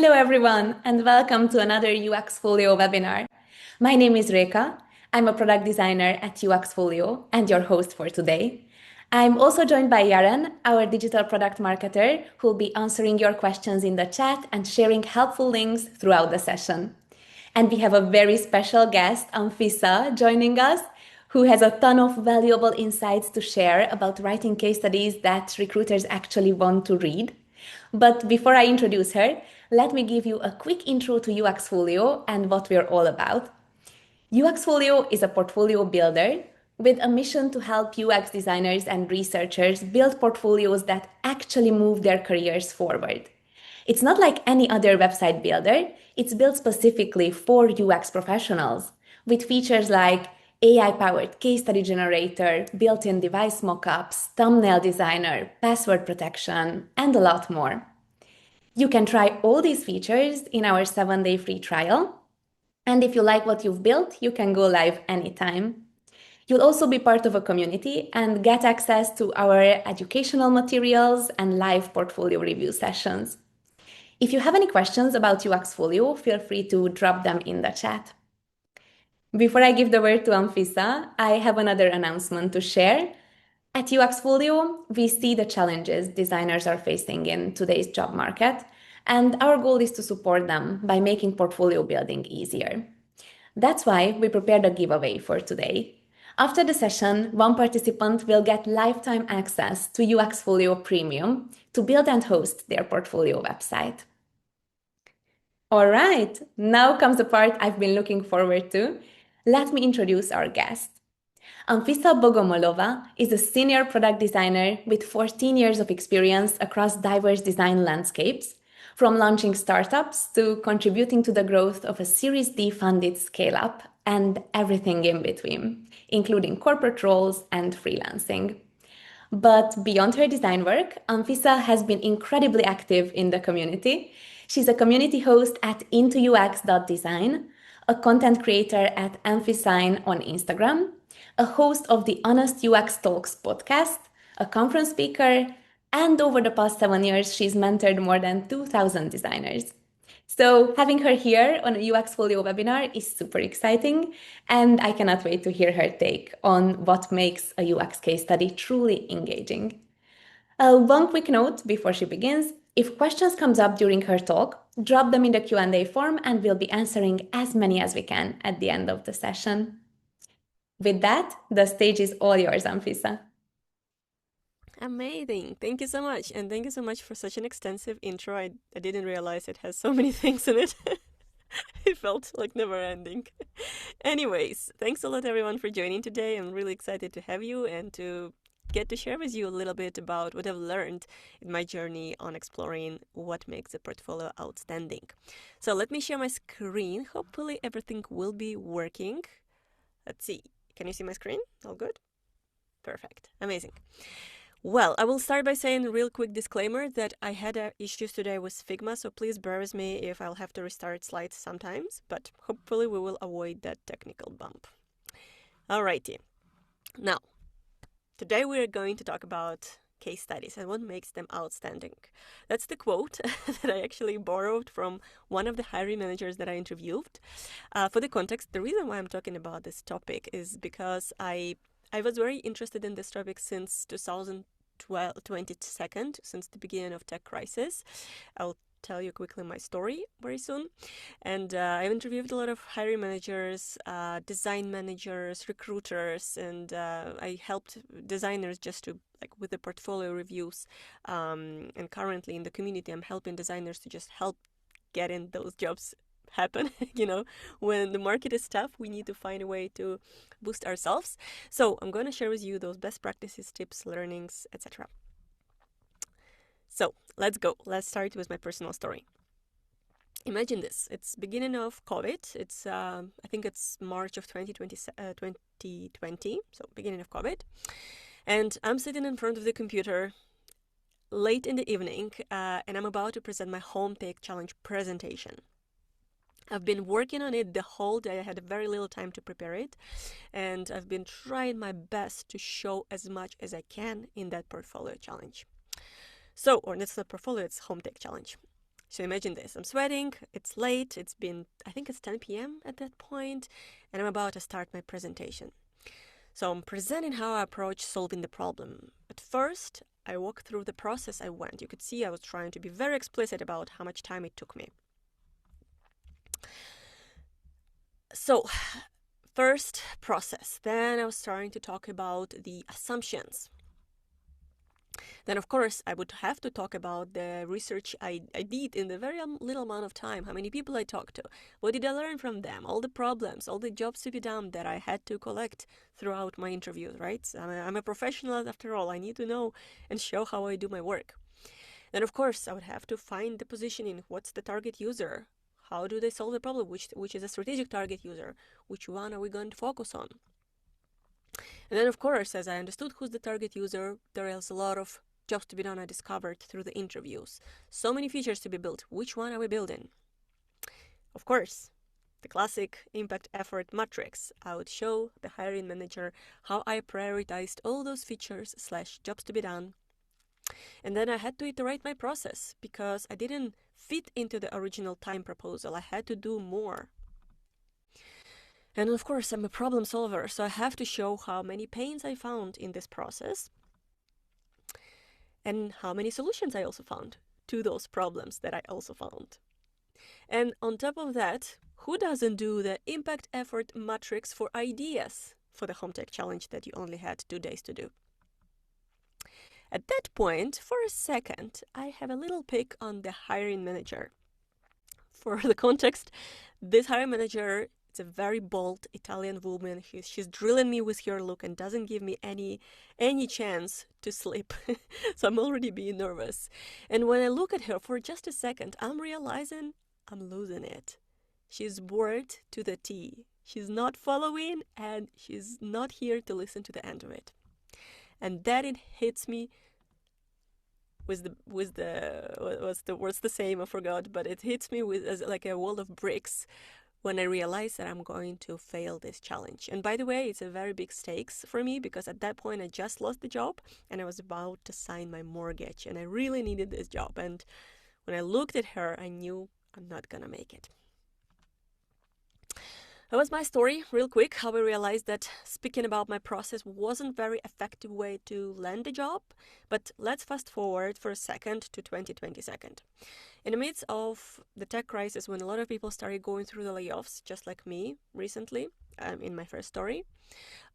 Hello everyone and welcome to another UXfolio webinar. My name is Réka. I'm a product designer at UXfolio and your host for today. I'm also joined by Yaren, our digital product marketer, who will be answering your questions in the chat and sharing helpful links throughout the session. And we have a very special guest, Anfisa, joining us, who has a ton of valuable insights to share about writing case studies that recruiters actually want to read. But before I introduce her, let me give you a quick intro to UXfolio and what we're all about. UXfolio is a portfolio builder with a mission to help UX designers and researchers build portfolios that actually move their careers forward. It's not like any other website builder, it's built specifically for UX professionals with features like AI-powered case study generator, built-in device mockups, thumbnail designer, password protection, and a lot more. You can try all these features in our 7-day free trial. And if you like what you've built, you can go live anytime. You'll also be part of a community and get access to our educational materials and live portfolio review sessions. If you have any questions about UXfolio, feel free to drop them in the chat. Before I give the word to Anfisa, I have another announcement to share. At UXfolio, we see the challenges designers are facing in today's job market, and our goal is to support them by making portfolio building easier. That's why we prepared a giveaway for today. After the session, one participant will get lifetime access to UXfolio Premium to build and host their portfolio website. All right, now comes the part I've been looking forward to. Let me introduce our guest. Anfisa Bogomolova is a senior product designer with 14 years of experience across diverse design landscapes, from launching startups to contributing to the growth of a Series D funded scale-up and everything in between, including corporate roles and freelancing. But beyond her design work, Anfisa has been incredibly active in the community. She's a community host at intoux.design, a content creator at Anfisa on Instagram, a host of the Honest UX Talks podcast, a conference speaker, and over the past 7 years, she's mentored more than 2,000 designers. So having her here on a UXfolio webinar is super exciting, and I cannot wait to hear her take on what makes a UX case study truly engaging. One quick note before she begins: if questions comes up during her talk, drop them in the Q&A form and we'll be answering as many as we can at the end of the session. With that, the stage is all yours, Anfisa. Amazing. Thank you so much. And thank you so much for such an extensive intro. I didn't realize it has so many things in it. It felt like never ending. Anyways, thanks a lot everyone for joining today. I'm really excited to have you and to get to share with you a little bit about what I've learned in my journey on exploring what makes a portfolio outstanding. So let me share my screen. Hopefully everything will be working. Let's see. Can you see my screen? All good? Perfect. Amazing. Well, I will start by saying a real quick disclaimer that I had issues today with Figma, so please bear with me if I'll have to restart slides sometimes, but hopefully we will avoid that technical bump. Alrighty. Now, today we're going to talk about case studies and what makes them outstanding. That's the quote that I actually borrowed from one of the hiring managers that I interviewed. For the context, the reason why I'm talking about this topic is because I was very interested in this topic since 2022, since the beginning of tech crisis. I'll tell you quickly my story very soon. And I've interviewed a lot of hiring managers, design managers, recruiters, and I helped designers just to with the portfolio reviews. And currently in the community, I'm helping designers to just help getting those jobs happen. When the market is tough, we need to find a way to boost ourselves. So I'm going to share with you those best practices, tips, learnings, etc. So let's go. Let's start with my personal story. Imagine this. It's beginning of COVID. It's I think it's March of 2020, so beginning of COVID. And I'm sitting in front of the computer late in the evening, and I'm about to present my Home Take Challenge presentation. I've been working on it the whole day. I had very little time to prepare it, and I've been trying my best to show as much as I can in that portfolio challenge. So, or it's not portfolio, it's Home Take Challenge. So imagine this, I'm sweating, it's late, it's been, I think it's 10 p.m. at that point, and I'm about to start my presentation. So I'm presenting how I approach solving the problem. At first, I walked through the process I went. You could see I was trying to be very explicit about how much time it took me. So, first process. Then I was starting to talk about the assumptions. Then, of course, I would have to talk about the research I did in the very little amount of time, how many people I talked to, what did I learn from them, all the problems, all the jobs to be done that I had to collect throughout my interviews, right? I'm a professional after all. I need to know and show how I do my work. Then, of course, I would have to find the positioning. What's the target user? How do they solve the problem? Which is a strategic target user? Which one are we going to focus on? And then, of course, as I understood who's the target user, there is a lot of jobs to be done I discovered through the interviews. So many features to be built. Which one are we building? Of course, the classic impact effort matrix. I would show the hiring manager how I prioritized all those features / jobs to be done. And then I had to iterate my process because I didn't fit into the original time proposal. I had to do more. And of course, I'm a problem solver, so I have to show how many pains I found in this process and how many solutions I also found to those problems that I also found. And on top of that, who doesn't do the impact effort matrix for ideas for the home tech challenge that you only had 2 days to do? At that point, for a second, I have a little pick on the hiring manager. For the context, this hiring manager is a very bold Italian woman. She's drilling me with her look and doesn't give me any chance to sleep. So I'm already being nervous. And when I look at her for just a second, I'm realizing I'm losing it. She's bored to the T. She's not following and she's not here to listen to the end of it. And that it hits me what's the same, I forgot, but it hits me as like a wall of bricks when I realize that I'm going to fail this challenge. And by the way, it's a very big stakes for me because at that point I just lost the job and I was about to sign my mortgage and I really needed this job. And when I looked at her, I knew I'm not gonna make it. That was my story, real quick, how I realized that speaking about my process wasn't a very effective way to land a job. But let's fast forward for a second to 2020. In the midst of the tech crisis, when a lot of people started going through the layoffs, just like me recently, in my first story,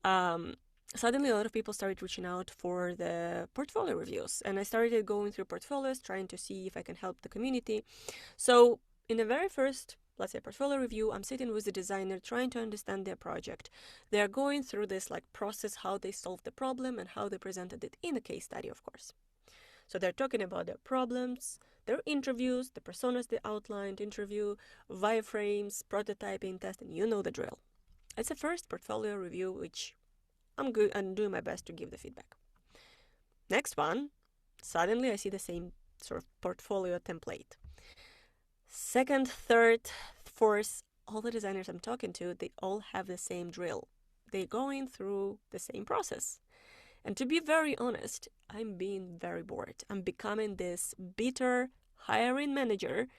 suddenly a lot of people started reaching out for the portfolio reviews. And I started going through portfolios, trying to see if I can help the community. So in the very first, let's say, portfolio review, I'm sitting with the designer trying to understand their project. They're going through this process, how they solved the problem and how they presented it in a case study, of course. So they're talking about their problems, their interviews, the personas they outlined, interview, wireframes, prototyping, testing, you know the drill. It's a first portfolio review, which I'm doing my best to give the feedback. Next one, suddenly I see the same sort of portfolio template. Second, third, fourth, all the designers I'm talking to, they all have the same drill. They're going through the same process. And to be very honest, I'm being very bored. I'm becoming this bitter hiring manager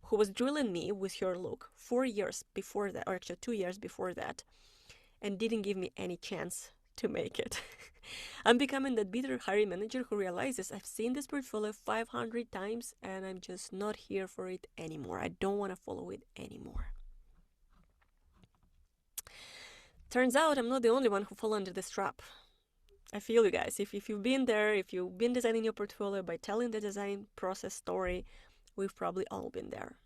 who was drilling me with her look 4 years before that, or actually 2 years before that, and didn't give me any chance to make it. I'm becoming that bitter hiring manager who realizes I've seen this portfolio 500 times and I'm just not here for it anymore. I don't want to follow it anymore. Turns out I'm not the only one who fell under this trap. I feel you guys. If you've been there, if you've been designing your portfolio by telling the design process story, we've probably all been there.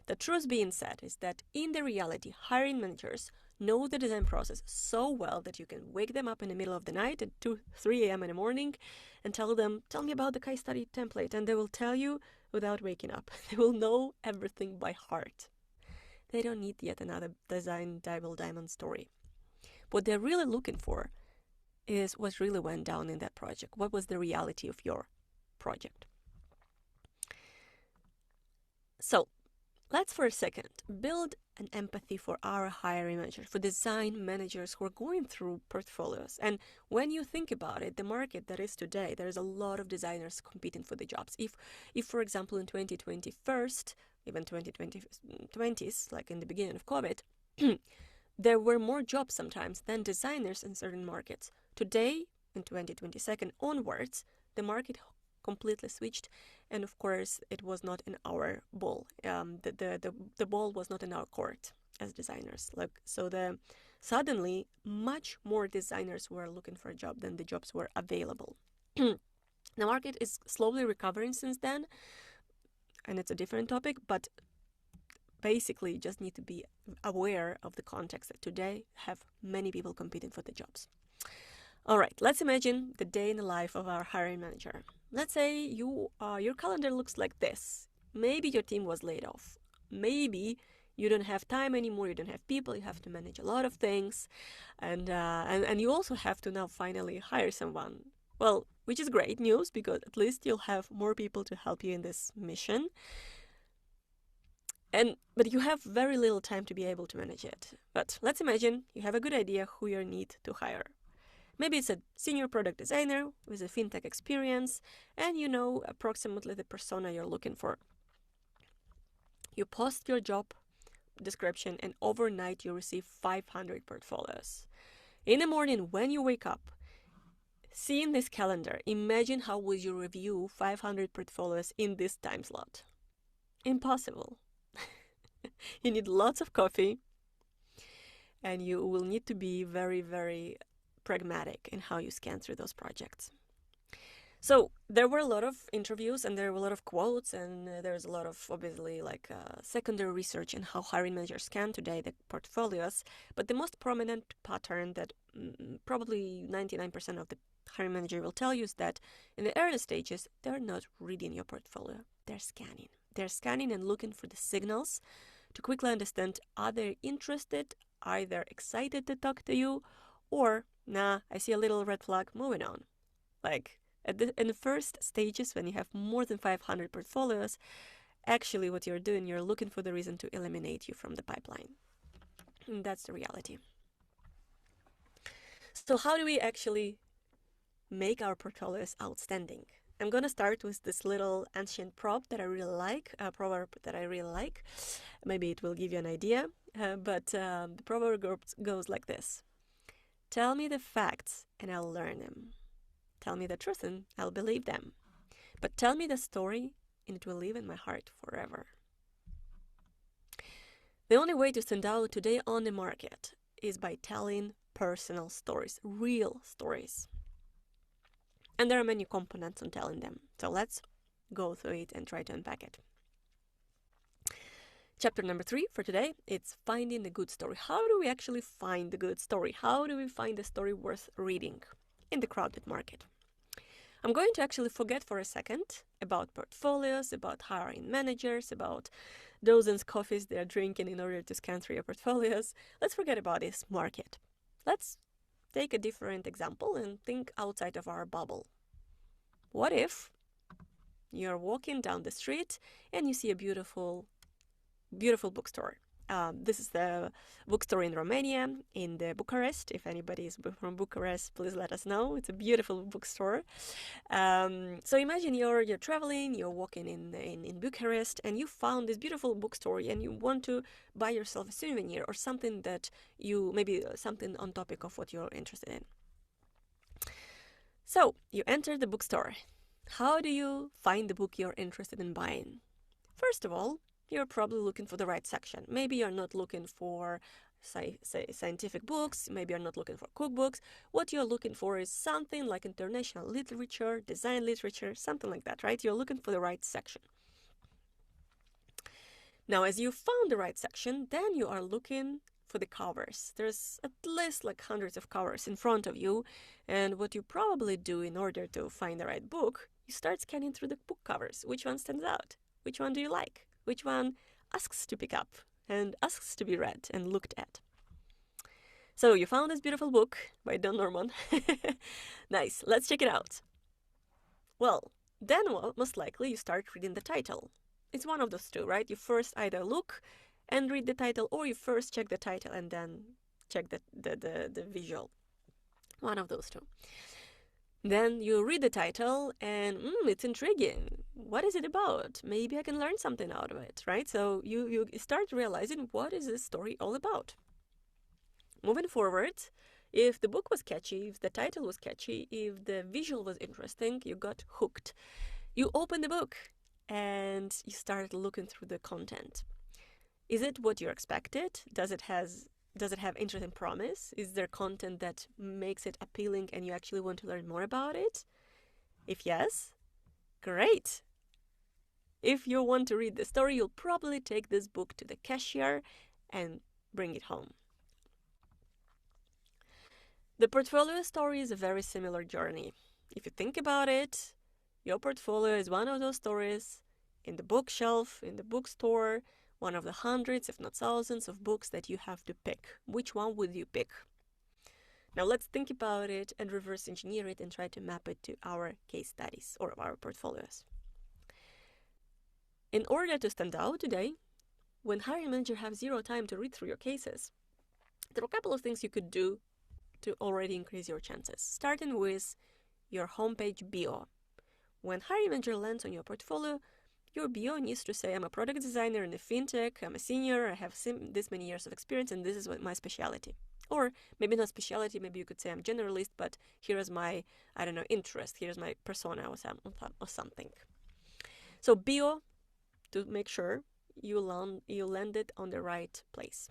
The truth being said is that in the reality, hiring managers know the design process so well that you can wake them up in the middle of the night at 2-3 a.m. in the morning and tell me about the case study template, and they will tell you without waking up. They will know everything by heart. They don't need yet another design double diamond story. What they're really looking for is what really went down in that project. What was the reality of your project? So let's for a second build an empathy for our hiring managers, for design managers who are going through portfolios. And when you think about it, the market that is today, there's a lot of designers competing for the jobs. If for example, in 2021, even 2020s, like in the beginning of COVID, there were more jobs sometimes than designers in certain markets. Today, in 2022 onwards, the market completely switched, and of course it was not in our ball. The ball was not in our court as designers. Suddenly much more designers were looking for a job than the jobs were available. The market is slowly recovering since then, and it's a different topic, but basically you just need to be aware of the context that today have many people competing for the jobs. All right, let's imagine the day in the life of our hiring manager. Let's say your calendar looks like this. Maybe your team was laid off. Maybe you don't have time anymore, you don't have people, you have to manage a lot of things, and you also have to now finally hire someone. Well, which is great news, because at least you'll have more people to help you in this mission. But you have very little time to be able to manage it. But let's imagine you have a good idea who you need to hire. Maybe it's a senior product designer with a fintech experience, and you know approximately the persona you're looking for. You post your job description, and overnight you receive 500 portfolios. In the morning when you wake up, seeing this calendar, imagine how would you review 500 portfolios in this time slot? Impossible. You need lots of coffee, and you will need to be very, very pragmatic in how you scan through those projects. So there were a lot of interviews, and there were a lot of quotes, and there's a lot of obviously secondary research in how hiring managers scan today the portfolios. But the most prominent pattern that probably 99% of the hiring manager will tell you is that in the early stages, they're not reading your portfolio, they're scanning. They're scanning and looking for the signals to quickly understand, are they interested, are they excited to talk to you, or nah, I see a little red flag, moving on. In the first stages, when you have more than 500 portfolios, actually what you're doing, you're looking for the reason to eliminate you from the pipeline. And that's the reality. So how do we actually make our portfolios outstanding? I'm going to start with this little ancient proverb that I really like. Maybe it will give you an idea, but the proverb goes like this. Tell me the facts and I'll learn them. Tell me the truth and I'll believe them. But tell me the story and it will live in my heart forever. The only way to stand out today on the market is by telling personal stories, real stories. And there are many components on telling them. So let's go through it and try to unpack it. Chapter number 3 for today, it's finding the good story. How do we actually find the good story? How do we find a story worth reading in the crowded market? I'm going to actually forget for a second about portfolios, about hiring managers, about dozens of coffees they're drinking in order to scan through your portfolios. Let's forget about this market. Let's take a different example and think outside of our bubble. What if you're walking down the street and you see a beautiful bookstore? This is the bookstore in Romania, in the Bucharest. If anybody is from Bucharest, please let us know. It's a beautiful bookstore. So imagine you're traveling, you're walking in Bucharest, and you found this beautiful bookstore, and you want to buy yourself a souvenir or something maybe something on topic of what you're interested in. So you enter the bookstore. How do you find the book you're interested in buying? First of all, you're probably looking for the right section. Maybe you're not looking for, say scientific books. Maybe you're not looking for cookbooks. What you're looking for is something like international literature, design literature, something like that, right? You're looking for the right section. Now, as you found the right section, then you are looking for the covers. There's at least hundreds of covers in front of you. And what you probably do in order to find the right book, you start scanning through the book covers. Which one stands out? Which one do you like? Which one asks to pick up and asks to be read and looked at? So you found this beautiful book by Don Norman. Nice, let's check it out. Well, then most likely you start reading the title. it's one of those two, right? You first either look and read the title, or you first check the title and then check the visual. One of those two. Then you read the title and it's intriguing. What is it about? Maybe I can learn something out of it, right? So you start realizing, what is this story all about? Moving forward, if the book was catchy, if the title was catchy, if the visual was interesting, you got hooked. You open the book and you start looking through the content. Is it what you expected? Does it have interesting promise? Is there content that makes it appealing and you actually want to learn more about it? If yes, great. If you want to read the story, you'll probably take this book to the cashier and bring it home. The portfolio story is a very similar journey. If you think about it, your portfolio is one of those stories in the bookshelf, in the bookstore, one of the hundreds, if not thousands, of books that you have to pick. Which one would you pick? Now let's think about it and reverse engineer it and try to map it to our case studies or our portfolios. In order to stand out today, when hiring manager have zero time to read through your cases, there are a couple of things you could do to already increase your chances, starting with your homepage bio. When hiring manager lands on your portfolio, your bio needs to say, I'm a product designer in the fintech, I'm a senior, I have this many years of experience, and this is my specialty. Or maybe not specialty, maybe you could say I'm generalist, but here is my, interest, here's my persona or something. So bio, to make sure you landed on the right place.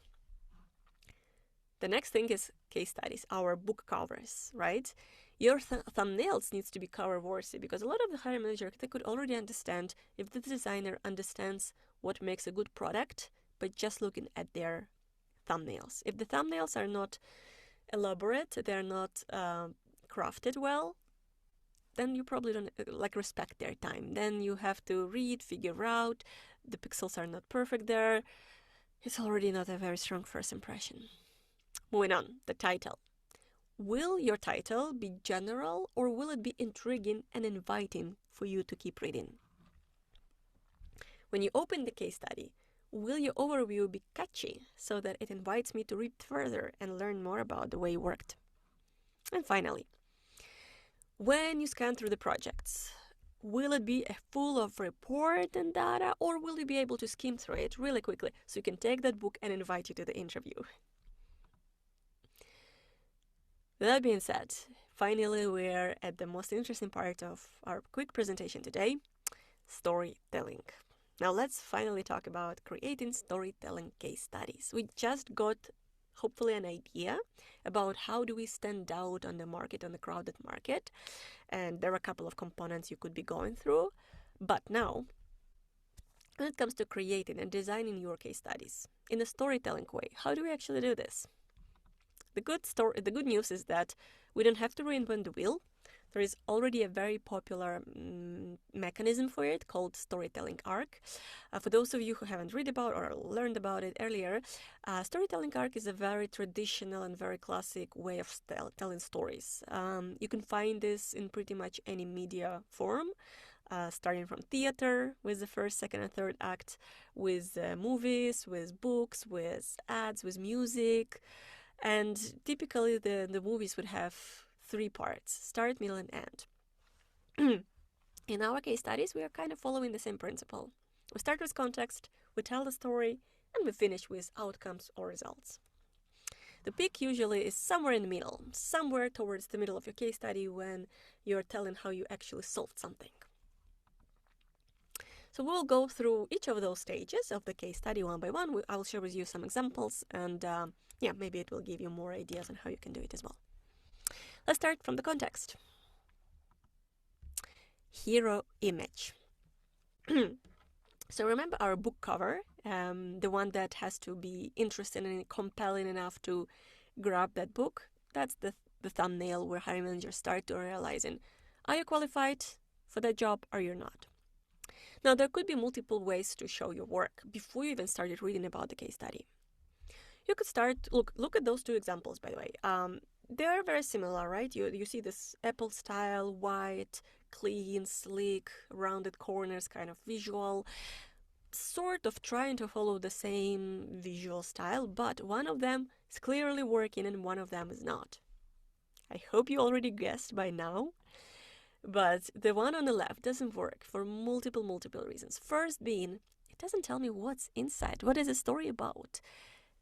The next thing is case studies, our book covers, right? Your thumbnails needs to be cover-worthy, because a lot of the hiring manager, they could already understand if the designer understands what makes a good product, but just looking at their thumbnails. If the thumbnails are not elaborate, they're not crafted well, then you probably don't respect their time. Then you have to read, figure out, the pixels are not perfect there. It's already not a very strong first impression. Moving on, the title. Will your title be general or will it be intriguing and inviting for you to keep reading? When you open the case study, will your overview be catchy so that it invites me to read further and learn more about the way it worked? And finally, when you scan through the projects, will it be full of report and data, or will you be able to skim through it really quickly so you can take that book and invite you to the interview? That being said, finally we're at the most interesting part of our quick presentation today, storytelling. Now let's finally talk about creating storytelling case studies. We just got hopefully an idea about how do we stand out on the market, on the crowded market, and there are a couple of components you could be going through. But now, when it comes to creating and designing your case studies in a storytelling way, how do we actually do this? The good news is that we don't have to reinvent the wheel. There is already a very popular mechanism for it called storytelling arc. For those of you who haven't read about or learned about it earlier, storytelling arc is a very traditional and very classic way of telling stories. You can find this in pretty much any media form, starting from theater with the first, second, and third act, with movies, with books, with ads, with music. And typically the movies would have 3 parts, start, middle, and end. In our case studies, we are kind of following the same principle. We start with context, we tell the story, and we finish with outcomes or results. The peak usually is somewhere in the middle, somewhere towards the middle of your case study when you're telling how you actually solved something. So we'll go through each of those stages of the case study one by one. I'll share with you some examples and maybe it will give you more ideas on how you can do it as well. Let's start from the context. Hero image. So remember our book cover, the one that has to be interesting and compelling enough to grab that book. That's the thumbnail where hiring managers start to realizing, are you qualified for that job or you're not? Now, there could be multiple ways to show your work before you even started reading about the case study. You could start, look at those 2 examples, by the way. They are very similar, right? You see this Apple style, white, clean, sleek, rounded corners kind of visual. sort of trying to follow the same visual style, but one of them is clearly working and one of them is not. I hope you already guessed by now, but the one on the left doesn't work for multiple reasons. First being, it doesn't tell me what's inside. What is the story about?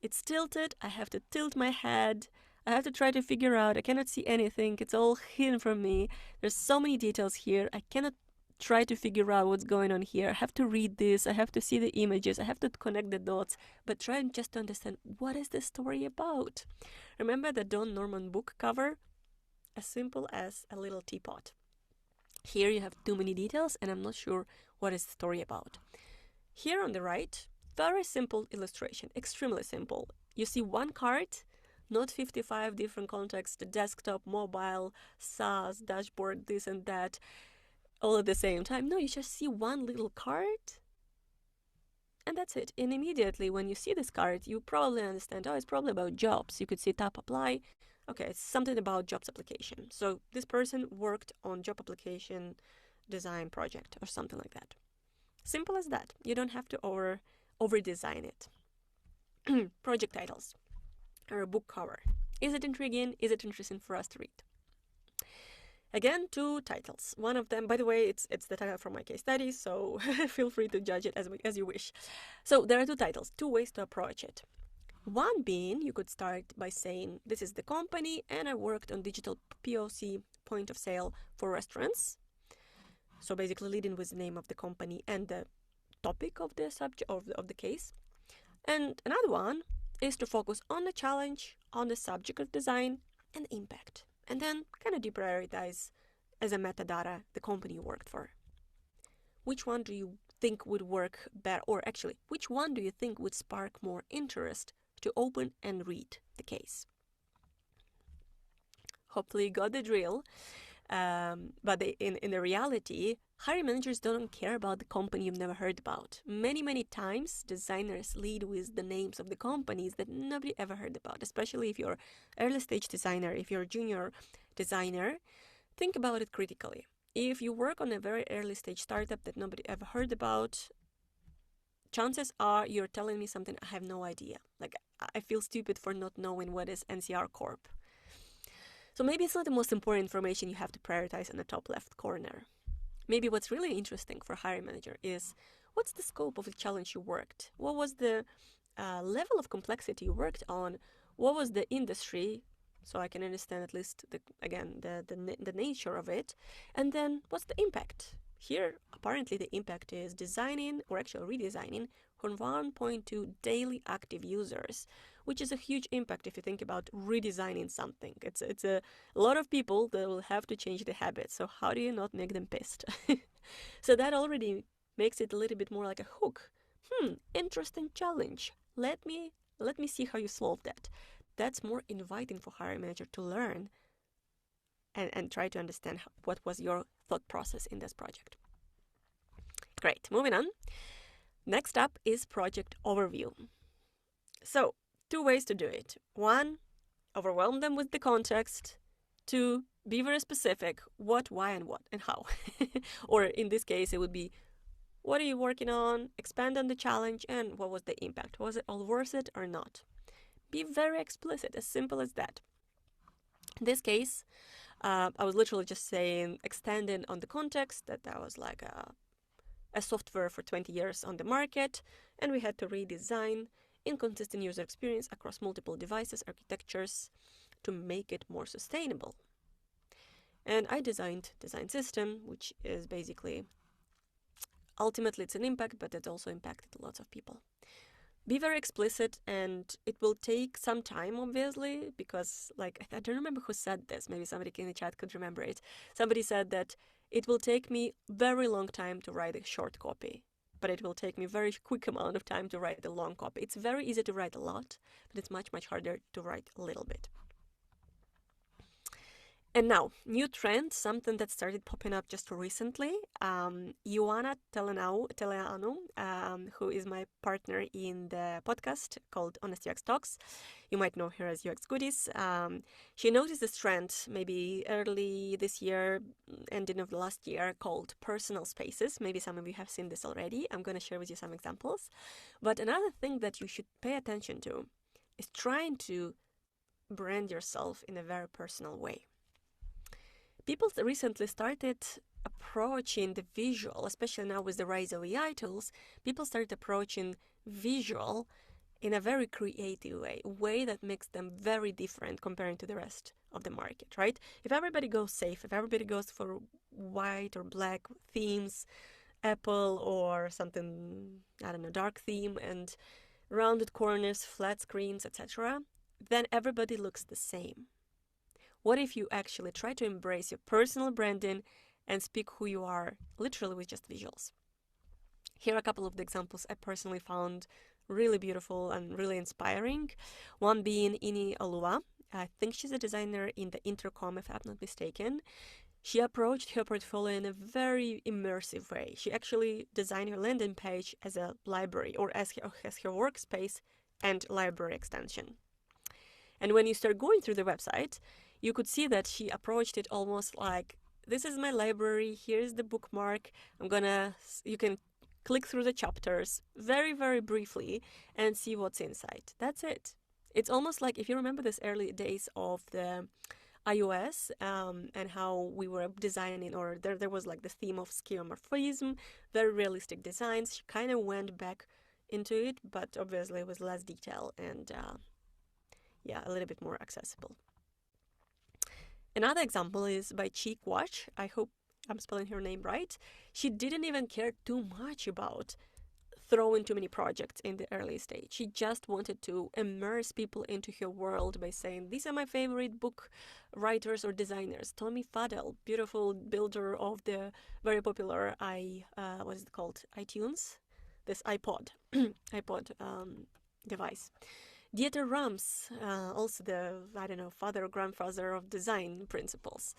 It's tilted. I have to tilt my head. I have to try to figure out. I cannot see anything. It's all hidden from me. There's so many details here. I cannot try to figure out what's going on here. I have to read this. I have to see the images. I have to connect the dots, but try and just to understand what is the story about. Remember the Don Norman book cover? As simple as a little teapot. Here you have too many details and I'm not sure what is the story about. Here on the right, very simple illustration, extremely simple. You see one card, not 55 different contexts, the desktop, mobile, SaaS, dashboard, this and that, all at the same time. No, you just see one little card and that's it. And immediately when you see this card, you probably understand, oh, it's probably about jobs. You could see tap apply. Okay, it's something about jobs application. So this person worked on job application design project or something like that. Simple as that. You don't have to over design it. Project titles or a book cover. Is it intriguing? Is it interesting for us to read? Again, 2 titles. One of them, by the way, it's the title from my case study, so feel free to judge it as you wish. So there are 2 titles, 2 ways to approach it. One being, you could start by saying, this is the company and I worked on digital POC, point of sale, for restaurants. So basically leading with the name of the company and the topic of the subject of the case. And another one is to focus on the challenge, on the subject of design and impact. And then kind of deprioritize as a metadata the company you worked for. Which one do you think would work better? Or actually, which one do you think would spark more interest to open and read the case? Hopefully you got the drill. But in the reality, hiring managers don't care about the company you've never heard about. Many times, designers lead with the names of the companies that nobody ever heard about, especially if you're early stage designer, if you're a junior designer. Think about it critically. If you work on a very early stage startup that nobody ever heard about, chances are you're telling me something I have no idea. Like, I feel stupid for not knowing what is NCR Corp. So maybe it's not the most important information you have to prioritize in the top left corner. Maybe what's really interesting for a hiring manager is, what's the scope of the challenge you worked? What was the level of complexity you worked on? What was the industry? So I can understand at least, the nature of it. And then what's the impact? Here, apparently the impact is designing, or actually redesigning, for 1.2 daily active users, which is a huge impact if you think about redesigning something. It's a lot of people that will have to change the habits. So how do you not make them pissed? So that already makes it a little bit more like a hook. Interesting challenge. Let me see how you solve that. That's more inviting for hiring manager to learn and try to understand what was your thought process in this project. Great, moving on. Next up is project overview. So 2 ways to do it. 1, overwhelm them with the context. 2, be very specific, what, why, and what, and how. Or in this case, it would be, what are you working on? Expand on the challenge, and what was the impact? Was it all worth it or not? Be very explicit, as simple as that. In this case, I was literally just saying, extending on the context, that was like a software for 20 years on the market, and we had to redesign inconsistent user experience across multiple devices, architectures, to make it more sustainable. And I designed design system, which is basically, ultimately it's an impact, but it also impacted lots of people. Be very explicit, and it will take some time, obviously, because I don't remember who said this. Maybe somebody in the chat could remember it. Somebody said that it will take me very long time to write a short copy, but it will take me very quick amount of time to write a long copy. It's very easy to write a lot, but it's much harder to write a little bit. And now, new trend, something that started popping up just recently. Ioana Teleanu, who is my partner in the podcast called Honest UX Talks. You might know her as UX Goodies. She noticed this trend maybe early this year, ending of the last year, called personal spaces. Maybe some of you have seen this already. I'm going to share with you some examples. But another thing that you should pay attention to is trying to brand yourself in a very personal way. People recently started approaching the visual, especially now with the rise of AI tools, people started approaching visual in a very creative way, a way that makes them very different comparing to the rest of the market, right? If everybody goes safe, if everybody goes for white or black themes, Apple or something, I don't know, dark theme and rounded corners, flat screens, etc., then everybody looks the same. What if you actually try to embrace your personal branding and speak who you are, literally with just visuals? Here are a couple of the examples I personally found really beautiful and really inspiring. One being Ini Olua. I think she's a designer in the Intercom, if I'm not mistaken. She approached her portfolio in a very immersive way. She actually designed her landing page as a library, or as her workspace and library extension. And when you start going through the website, you could see that she approached it almost like, this is my library, here's the bookmark, you can click through the chapters very, very briefly and see what's inside. That's it. It's almost like, if you remember this early days of the iOS and how we were designing, or there was like the theme of skeuomorphism, very realistic designs. She kind of went back into it, but obviously with less detail and a little bit more accessible. Another example is by Cheek Watch. I hope I'm spelling her name right. She didn't even care too much about throwing too many projects in the early stage. She just wanted to immerse people into her world by saying, these are my favorite book writers or designers. Tommy Fadell, beautiful builder of the very popular iTunes? This iPod device. Dieter Rams, also the, father or grandfather of design principles.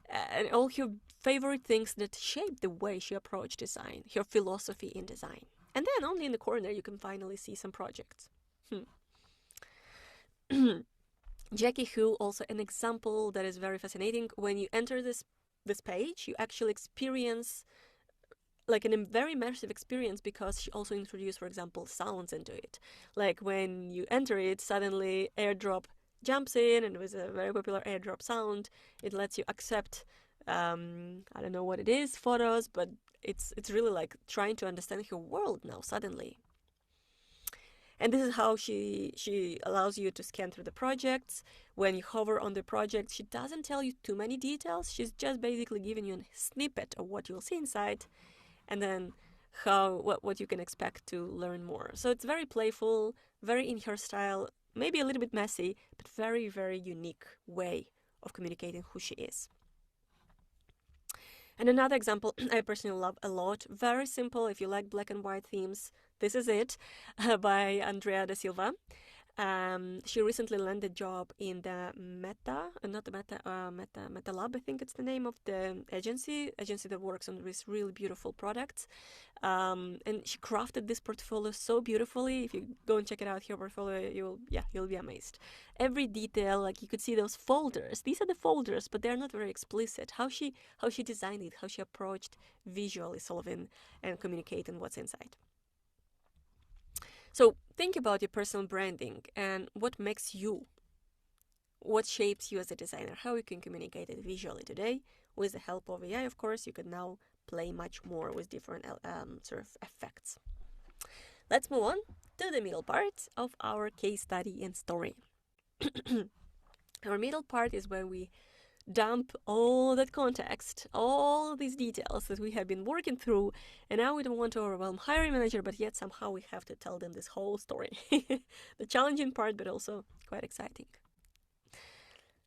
And all her favorite things that shaped the way she approached design, her philosophy in design. And then only in the corner you can finally see some projects. Jackie Hu, also an example that is very fascinating. When you enter this page, you actually experience like a very immersive experience, because she also introduced, for example, sounds into it. Like when you enter it, suddenly AirDrop jumps in, and with a very popular AirDrop sound, it lets you accept, I don't know what it is, photos, but it's really like trying to understand her world now suddenly. And this is how she allows you to scan through the projects. When you hover on the project, she doesn't tell you too many details. She's just basically giving you a snippet of what you'll see inside, and then what you can expect to learn more. So it's very playful, very in her style, maybe a little bit messy, but very, very unique way of communicating who she is. And another example I personally love a lot, very simple, if you like black and white themes, this is it, by Andrea da Silva. She recently landed a job in the Meta Lab, I think it's the name of the agency that works on these really beautiful products. And she crafted this portfolio so beautifully. If you go and check it out, her portfolio, you'll be amazed. Every detail, like you could see those folders. These are the folders, but they're not very explicit. How she designed it, how she approached visually solving and communicating what's inside. So think about your personal branding and what makes you, what shapes you as a designer, how you can communicate it visually today. With the help of AI, of course, you can now play much more with different sort of effects. Let's move on to the middle part of our case study and story. Our middle part is where we dump all that context, all these details that we have been working through, and now we don't want to overwhelm hiring manager, but yet somehow we have to tell them this whole story. The challenging part, but also quite exciting.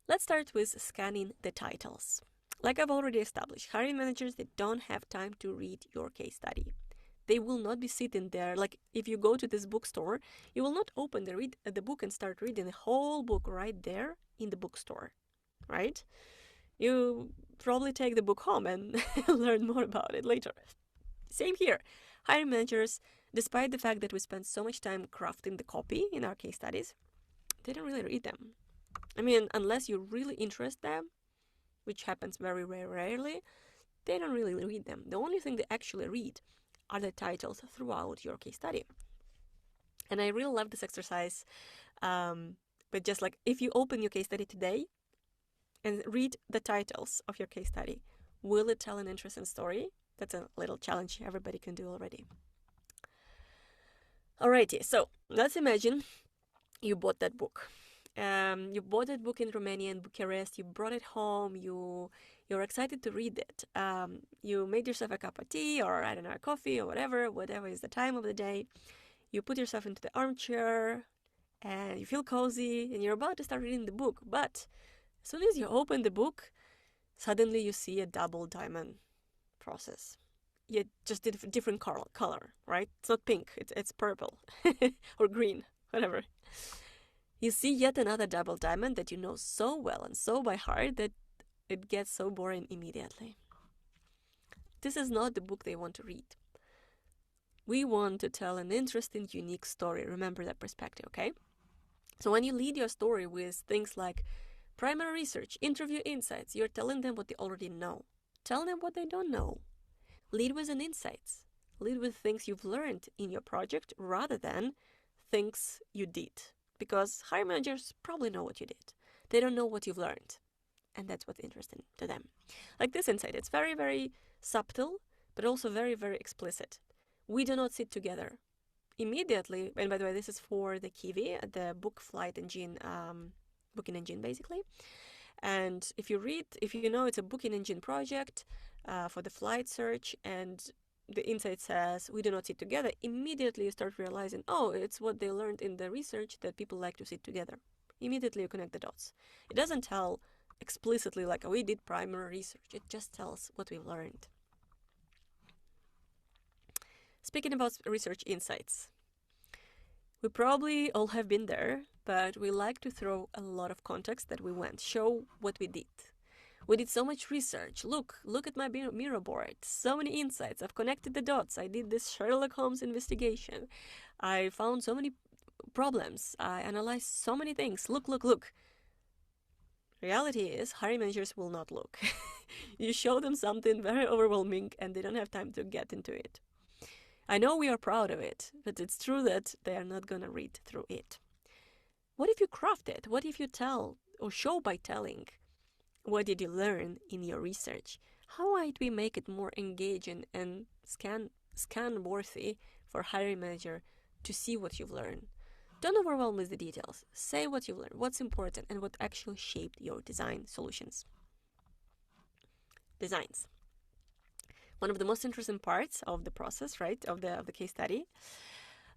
Let's start with scanning the titles. Like I've already established, hiring managers, they don't have time to read your case study. They will not be sitting there. Like if you go to this bookstore, you will not open the book and start reading the whole book right there in the bookstore, right? You probably take the book home and learn more about it later. Same here. Hiring managers, despite the fact that we spend so much time crafting the copy in our case studies, they don't really read them. I mean, unless you really interest them, which happens very, very rarely, they don't really read them. The only thing they actually read are the titles throughout your case study. And I really love this exercise. But just like if you open your case study today and read the titles of your case study, will it tell an interesting story? That's a little challenge everybody can do already. Alrighty, so let's imagine you bought that book. You bought that book in Romania, in Bucharest. You brought it home. You're excited to read it. You made yourself a cup of tea, or I don't know, a coffee, or whatever is the time of the day. You put yourself into the armchair, and you feel cozy, and you're about to start reading the book. But as soon as you open the book, suddenly you see a double diamond process. You just did a different color, right? It's not pink. It's purple or green, whatever. You see yet another double diamond that you know so well and so by heart that it gets so boring immediately. This is not the book they want to read. We want to tell an interesting, unique story. Remember that perspective, okay? So when you lead your story with things like primary research, interview insights, you're telling them what they already know. Tell them what they don't know. Lead with an insights. Lead with things you've learned in your project rather than things you did. Because hiring managers probably know what you did. They don't know what you've learned. And that's what's interesting to them. Like this insight, it's very, very subtle, but also very, very explicit. We do not sit together. Immediately, and by the way, this is for the Kiwi, the book flight engine, booking engine basically. And if you know it's a booking engine project for the flight search, and the insight says we do not sit together, immediately you start realizing, oh, it's what they learned in the research that people like to sit together. Immediately you connect the dots. It doesn't tell explicitly like, oh, we did primary research. It just tells what we've learned. Speaking about research insights, we probably all have been there, but we like to throw a lot of context that we went, show what we did. We did so much research. Look at my mirror board. So many insights. I've connected the dots. I did this Sherlock Holmes investigation. I found so many problems. I analyzed so many things. Look. Reality is, hiring managers will not look. You show them something very overwhelming and they don't have time to get into it. I know we are proud of it, but it's true that they are not going to read through it. What if you craft it? What if you tell or show by telling? What did you learn in your research? How might we make it more engaging and scan-worthy for hiring manager to see what you've learned? Don't overwhelm with the details. Say what you've learned, what's important, and what actually shaped your design solutions. Designs. One of the most interesting parts of the process, right, of the case study.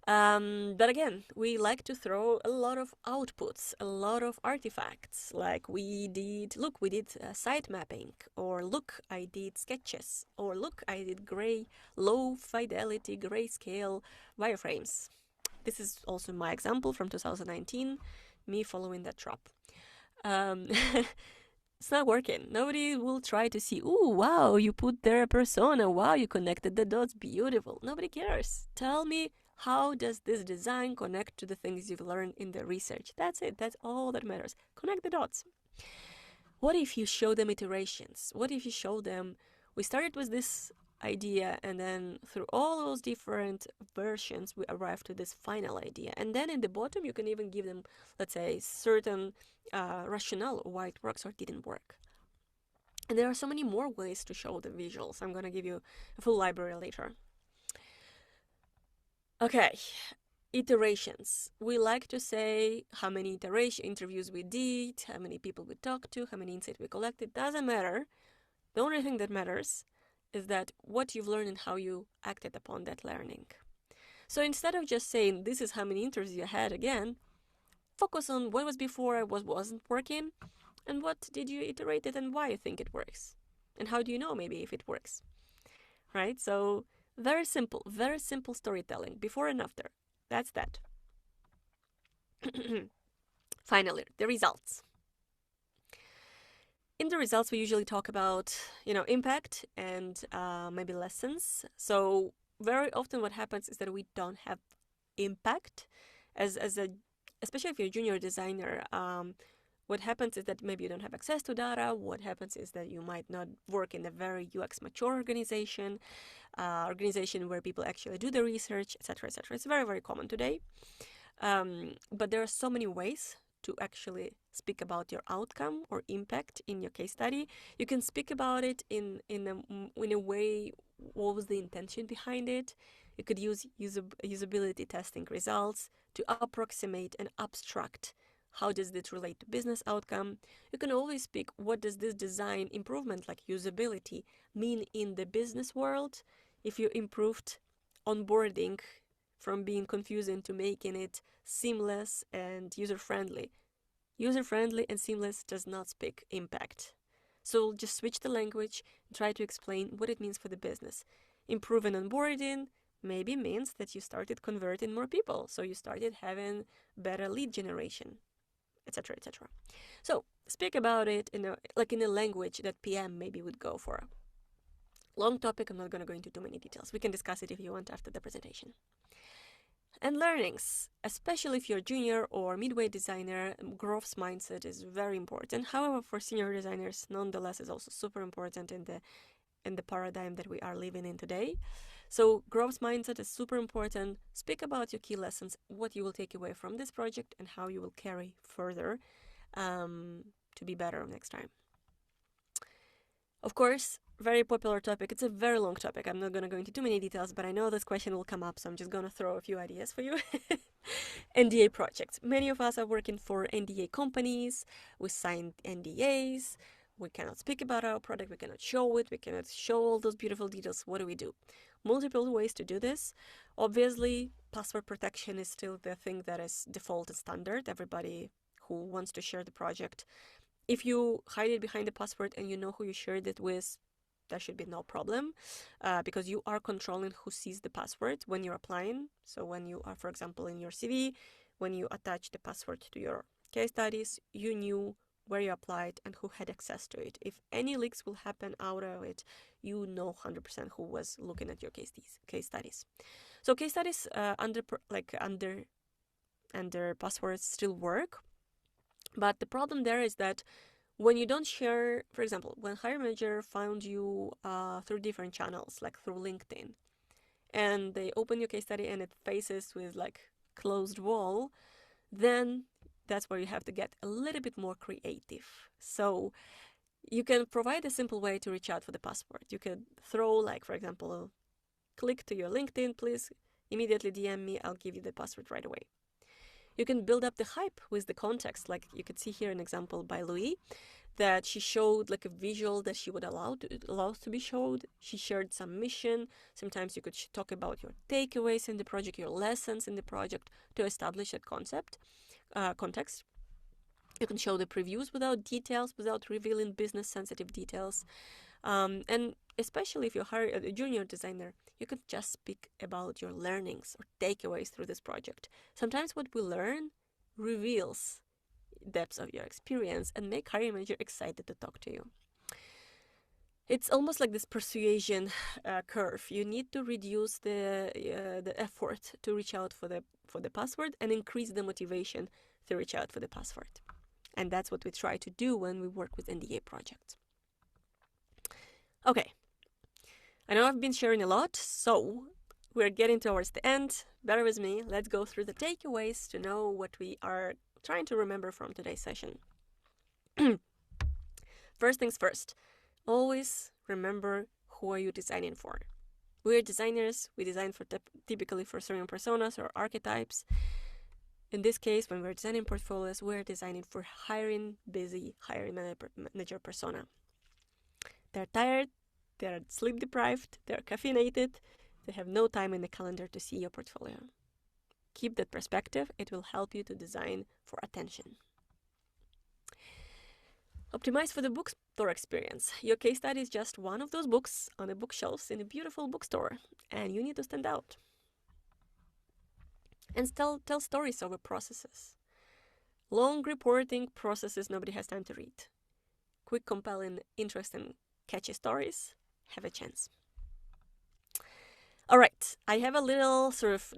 But again, we like to throw a lot of outputs, a lot of artifacts, like we did site mapping, or look, I did sketches, or look, I did low fidelity grayscale wireframes. This is also my example from 2019, me following that trap. It's not working. Nobody will try to see, ooh, wow, you put there a persona, wow, you connected the dots, beautiful. Nobody cares. Tell me, how does this design connect to the things you've learned in the research? That's it. That's all that matters. Connect the dots. What if you show them iterations? What if you show them, we started with this idea, and then through all those different versions, we arrived to this final idea. And then in the bottom, you can even give them, let's say, certain rationale why it works or didn't work. And there are so many more ways to show the visuals. I'm going to give you a full library later. Okay, iterations. We like to say how many interviews we did, how many people we talked to, how many insights we collected. Doesn't matter. The only thing that matters is that what you've learned and how you acted upon that learning. So instead of just saying this is how many interviews you had, again, focus on what was before, what wasn't working, and what did you iterate it and why you think it works. And how do you know maybe if it works, right? So very simple storytelling, before and after. That's that. Finally, the results. In the results, we usually talk about, impact and maybe lessons. So very often what happens is that we don't have impact especially if you're a junior designer. What happens is that maybe you don't have access to data. What happens is that you might not work in a very UX mature organization where people actually do the research, etc., etc. It's very, very common today. But there are so many ways to actually speak about your outcome or impact in your case study. You can speak about it in a way, what was the intention behind it. You could use usability testing results to approximate and abstract how does this relate to business outcome. You can always speak, what does this design improvement like usability mean in the business world? If you improved onboarding from being confusing to making it seamless and user-friendly. User-friendly and seamless does not speak impact. So just switch the language and try to explain what it means for the business. Improving onboarding maybe means that you started converting more people, so you started having better lead generation, etc., etc. So speak about it in a language that PM maybe would go for. Long topic, I'm not going to go into too many details. We can discuss it if you want after the presentation. And learnings, especially if you're a junior or midway designer, growth mindset is very important. However, for senior designers, nonetheless, is also super important in the paradigm that we are living in today. So growth mindset is super important. Speak about your key lessons, what you will take away from this project, and how you will carry further to be better next time. Of course, very popular topic. It's a very long topic. I'm not going to go into too many details, but I know this question will come up, so I'm just going to throw a few ideas for you. NDA projects. Many of us are working for NDA companies. We signed NDAs. We cannot speak about our product. We cannot show it. We cannot show all those beautiful details. What do we do? Multiple ways to do this. Obviously, password protection is still the thing that is default and standard. Everybody who wants to share the project, if you hide it behind the password and you know who you shared it with, there should be no problem because you are controlling who sees the password when you're applying. So when you are, for example, in your CV, when you attach the password to your case studies, you knew where you applied and who had access to it. If any leaks will happen out of it, you know 100% who was looking at your case studies. So case studies under passwords still work. But the problem there is that when you don't share, for example, when hiring manager found you through different channels, like through LinkedIn, and they open your case study and it faces with like closed wall, then that's where you have to get a little bit more creative. So you can provide a simple way to reach out for the password. You could throw, like, for example, click to your LinkedIn, please immediately DM me, I'll give you the password right away. You can build up the hype with the context. Like you could see here an example by Louis that she showed like a visual that she would allow to be showed. She shared some mission. Sometimes you could talk about your takeaways in the project, your lessons in the project to establish that context. You can show the previews without details, without revealing business sensitive details. And especially if you're a junior designer, you could just speak about your learnings or takeaways through this project. Sometimes what we learn reveals depths of your experience and make hiring manager excited to talk to you. It's almost like this persuasion curve. You need to reduce the effort to reach out for the password and increase the motivation to reach out for the password. And that's what we try to do when we work with NDA projects. Okay, I know I've been sharing a lot, so we're getting towards the end. Bear with me. Let's go through the takeaways to know what we are trying to remember from today's session. First things first, always remember who are you designing for. We're designers. We design typically for certain personas or archetypes. In this case, when we're designing portfolios, we're designing for busy hiring manager persona. They're tired, they're sleep deprived, they're caffeinated, they have no time in the calendar to see your portfolio. Keep that perspective, it will help you to design for attention. Optimize for the bookstore experience. Your case study is just one of those books on the bookshelves in a beautiful bookstore, and you need to stand out. And tell stories over processes. Long reporting processes nobody has time to read. quick, compelling, interesting, catchy stories, have a chance. All right, I have a little sort of,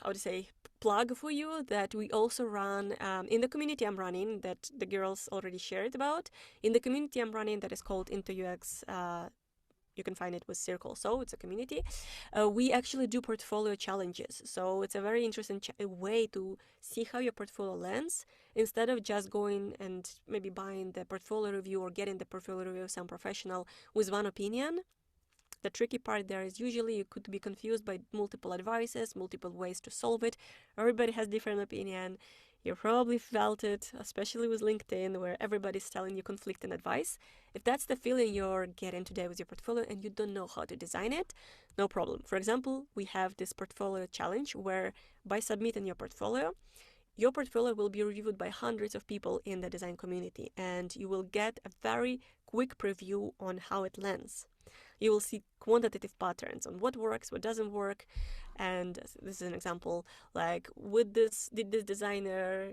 how to say, plug for you that we also run in the community I'm running that the girls already shared about. In the community I'm running that is called Into UX, you can find it with Circle, so it's a community. We actually do portfolio challenges, so it's a very interesting way to see how your portfolio lands instead of just going and maybe buying the portfolio review or getting the portfolio review of some professional with one opinion. The tricky part there is usually you could be confused by multiple advices, multiple ways to solve it. Everybody has different opinion. You probably felt it, especially with LinkedIn, where everybody's telling you conflicting advice. If that's the feeling you're getting today with your portfolio and you don't know how to design it, no problem. For example, we have this portfolio challenge where by submitting your portfolio will be reviewed by hundreds of people in the design community, and you will get a very quick preview on how it lands. You will see quantitative patterns on what works, what doesn't work. And this is an example, like, did this designer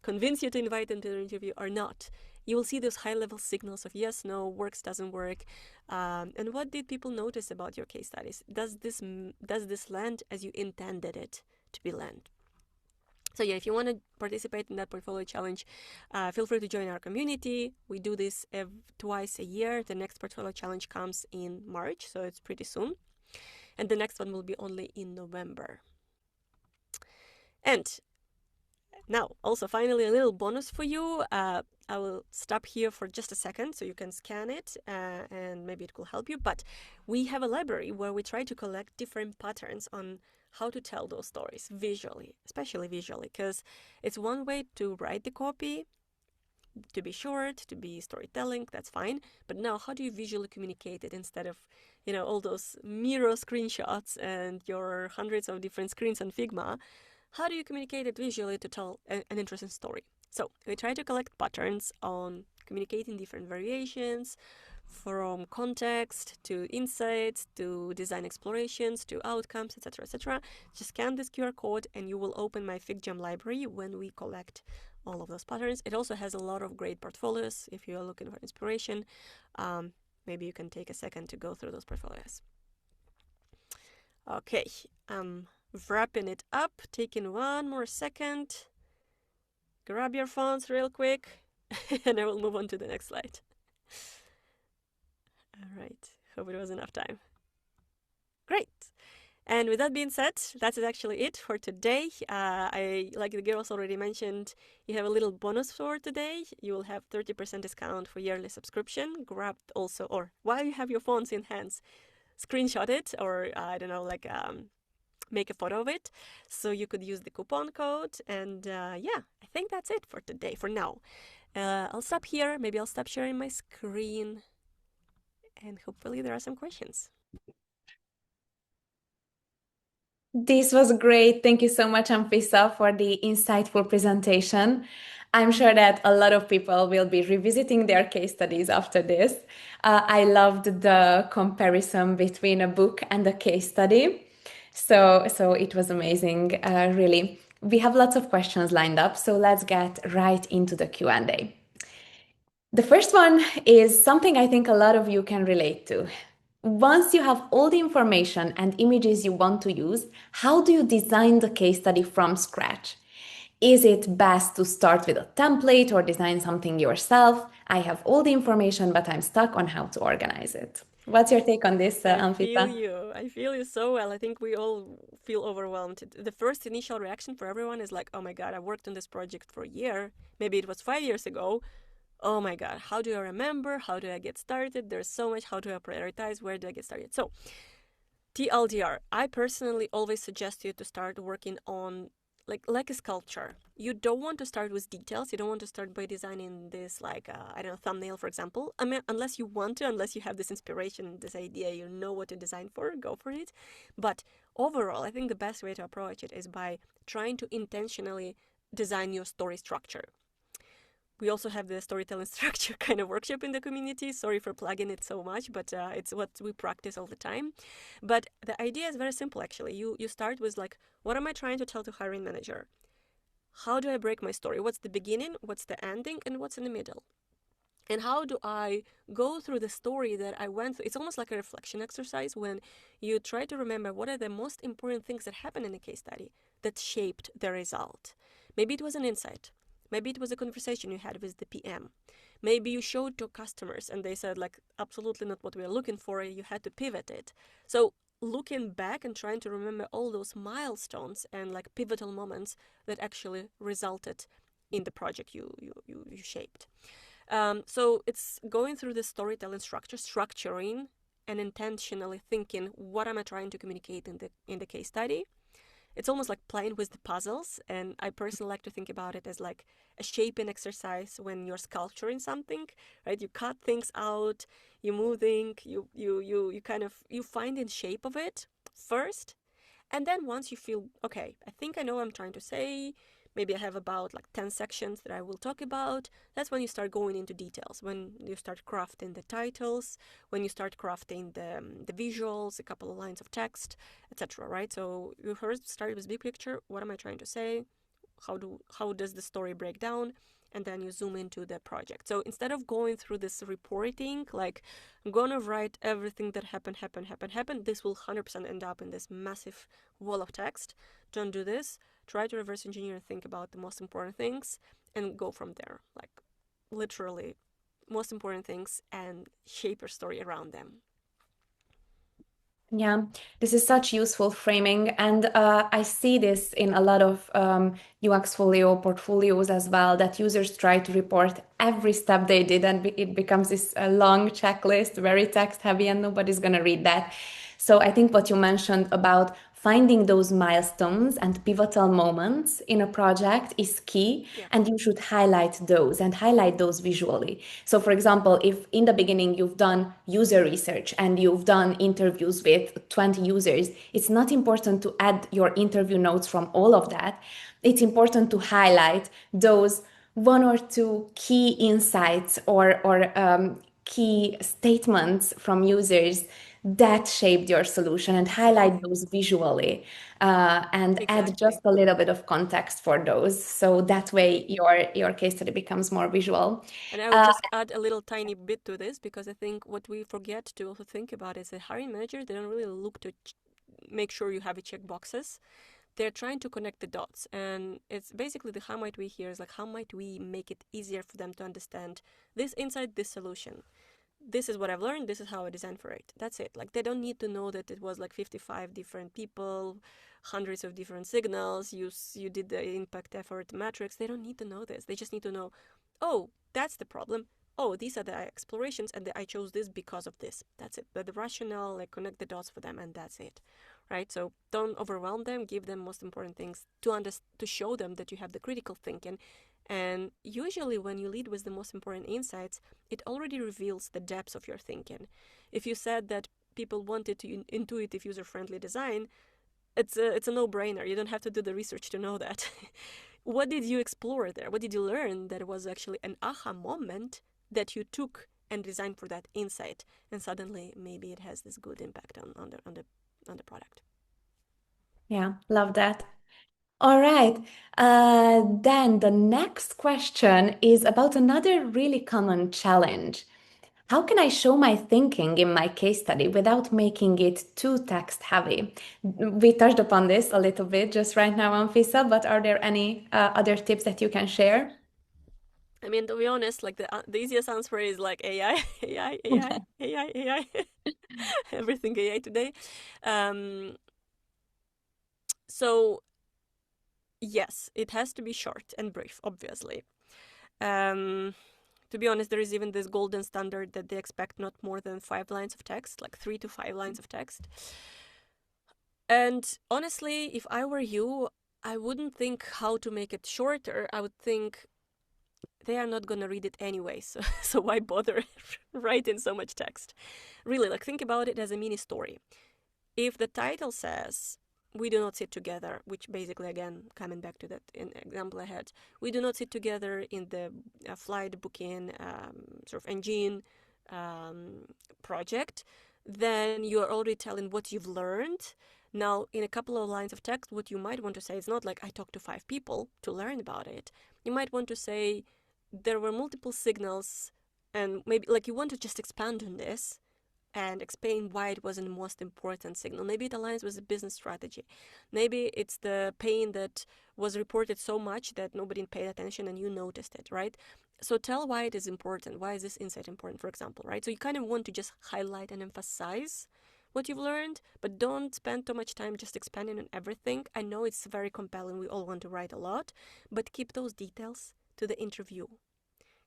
convince you to invite them to the interview or not? You will see those high-level signals of yes, no, works, doesn't work. And what did people notice about your case studies? Does this land as you intended it to be land? So yeah, if you want to participate in that portfolio challenge, feel free to join our community. We do this twice a year. The next portfolio challenge comes in March, so it's pretty soon. And the next one will be only in November. And now, also finally, a little bonus for you. I will stop here for just a second so you can scan it and maybe it will help you. But we have a library where we try to collect different patterns on how to tell those stories visually, especially visually, because it's one way to write the copy, to be short, to be storytelling, that's fine. But now, how do you visually communicate it instead of, all those mirror screenshots and your hundreds of different screens on Figma? How do you communicate it visually to tell an interesting story? So we try to collect patterns on communicating different variations, from context to insights to design explorations to outcomes, etc., etc. Just scan this QR code and you will open my FigJam library when we collect all of those patterns. It also has a lot of great portfolios. If you are looking for inspiration, maybe you can take a second to go through those portfolios. Okay, wrapping it up, taking one more second. Grab your phones real quick and I will move on to the next slide. All right, hope it was enough time. Great. And with that being said, that's actually it for today. Like the girls already mentioned, you have a little bonus for today. You will have 30% discount for yearly subscription. Grab also, or while you have your phones in hands, screenshot it, or I don't know, like make a photo of it. So you could use the coupon code. And yeah, I think that's it for today, for now. I'll stop here. Maybe I'll stop sharing my screen. And hopefully there are some questions. This was great. Thank you so much, Anfisa, for the insightful presentation. I'm sure that a lot of people will be revisiting their case studies after this. I loved the comparison between a book and a case study. So it was amazing, really. We have lots of questions lined up, so let's get right into the Q&A. The first one is something I think a lot of you can relate to. Once you have all the information and images you want to use, how do you design the case study from scratch? Is it best to start with a template or design something yourself? I have all the information, but I'm stuck on how to organize it. What's your take on this, Anfisa? I feel you so well. I think we all feel overwhelmed. The first initial reaction for everyone is like, oh my God, I worked on this project for a year. Maybe it was 5 years ago. Oh my God, how do I remember? How do I get started? There's so much. How do I prioritize? Where do I get started? So, TLDR, I personally always suggest you to start working on like a sculpture. You don't want to start with details. You don't want to start by designing this I don't know, thumbnail, for example. I mean, unless you want to, unless you have this inspiration, this idea, you know what to design for, go for it. But overall, I think the best way to approach it is by trying to intentionally design your story structure. We also have the storytelling structure kind of workshop in the community. Sorry for plugging it so much, but it's what we practice all the time. But the idea is very simple, actually. You start with what am I trying to tell to hiring manager? How do I break my story? What's the beginning? What's the ending? And what's in the middle? And how do I go through the story that I went through? It's almost like a reflection exercise when you try to remember what are the most important things that happened in a case study that shaped the result. Maybe it was an insight. Maybe it was a conversation you had with the PM. Maybe you showed to customers and they said, like, absolutely not what we are looking for. You had to pivot it. So looking back and trying to remember all those milestones and like pivotal moments that actually resulted in the project you shaped. So it's going through the storytelling structure, structuring and intentionally thinking, what am I trying to communicate in the case study? It's almost like playing with the puzzles, and I personally like to think about it as like a shaping exercise when you're sculpturing something, right? You cut things out, you moving, you kind of you find the shape of it first, and then once you feel, okay, I think I know what I'm trying to say, maybe I have about like 10 sections that I will talk about, that's when you start going into details, when you start crafting the titles, when you start crafting the visuals, a couple of lines of text, etc. Right? So you first start with big picture, what am I trying to say? How does the story break down? And then you zoom into the project. So instead of going through this reporting, like I'm gonna write everything that happened, this will 100% end up in this massive wall of text. Don't do this. Try to reverse engineer and think about the most important things and go from there. Like literally most important things and shape your story around them. Yeah, this is such useful framing, and I see this in a lot of UXfolio portfolios as well, that users try to report every step they did, and it becomes this long checklist, very text heavy, and nobody's going to read that. So I think what you mentioned about finding those milestones and pivotal moments in a project is key, Yeah. and you should highlight those and highlight those visually. So, for example, if in the beginning you've done user research and you've done interviews with 20 users, it's not important to add your interview notes from all of that. It's important to highlight those one or two key insights or key statements from users that shaped your solution, and highlight Exactly. those visually, and add just Exactly. a little bit of context for those. So that way your case study becomes more visual. And I would Uh, just add a little tiny bit to this, because I think what we forget to also think about is that hiring managers, they don't really look to make sure you have a check boxes. They're trying to connect the dots. And it's basically the how might we here is like, how might we make it easier for them to understand this insight, this solution. This is what I've learned. This is how I designed for it. That's it. Like, they don't need to know that it was like 55 different people, hundreds of different signals. You did the impact effort matrix. They don't need to know this. They just need to know, oh, that's the problem. Oh, these are the explorations, and I chose this because of this. That's it. The rationale, like, connect the dots for them, and that's it, right? So don't overwhelm them. Give them most important things to show them that you have the critical thinking. And usually, when you lead with the most important insights, it already reveals the depths of your thinking. If you said that people wanted to intuitive, user-friendly design, it's a no-brainer. You don't have to do the research to know that. What did you explore there? What did you learn that was actually an aha moment that you took and designed for that insight, and suddenly maybe it has this good impact on the product. yeah, love that. All right. Then the next question is about another really common challenge. How can I show my thinking in my case study without making it too text heavy? We touched upon this a little bit just right now, Anfisa, but are there any other tips that you can share? I mean, to be honest, like the easiest answer is like AI, AI, AI, AI, AI, everything AI today. Um, so yes, it has to be short and brief, obviously. Um, to be honest, there is even this golden standard that they expect not more than 5 lines of text, like 3 to 5 lines of text. And honestly, if I were you, I wouldn't think how to make it shorter. I would think they are not going to read it anyway, so why bother writing so much text? Really, like, think about it as a mini story. If the title says, we do not sit together, which basically, again, coming back to that example I had, we do not sit together in the flight booking sort of engine project, then you are already telling what you've learned. Now, in a couple of lines of text, what you might want to say is not like, I talked to 5 people to learn about it. You might want to say, there were multiple signals and maybe like you want to just expand on this and explain why it was the most important signal. Maybe it aligns with the business strategy. Maybe it's the pain that was reported so much that nobody paid attention and you noticed it, right? So tell why it is important. Why is this insight important, for example, right? So you kind of want to just highlight and emphasize what you've learned, but don't spend too much time just expanding on everything. I know it's very compelling. We all want to write a lot, but keep those details to the interview,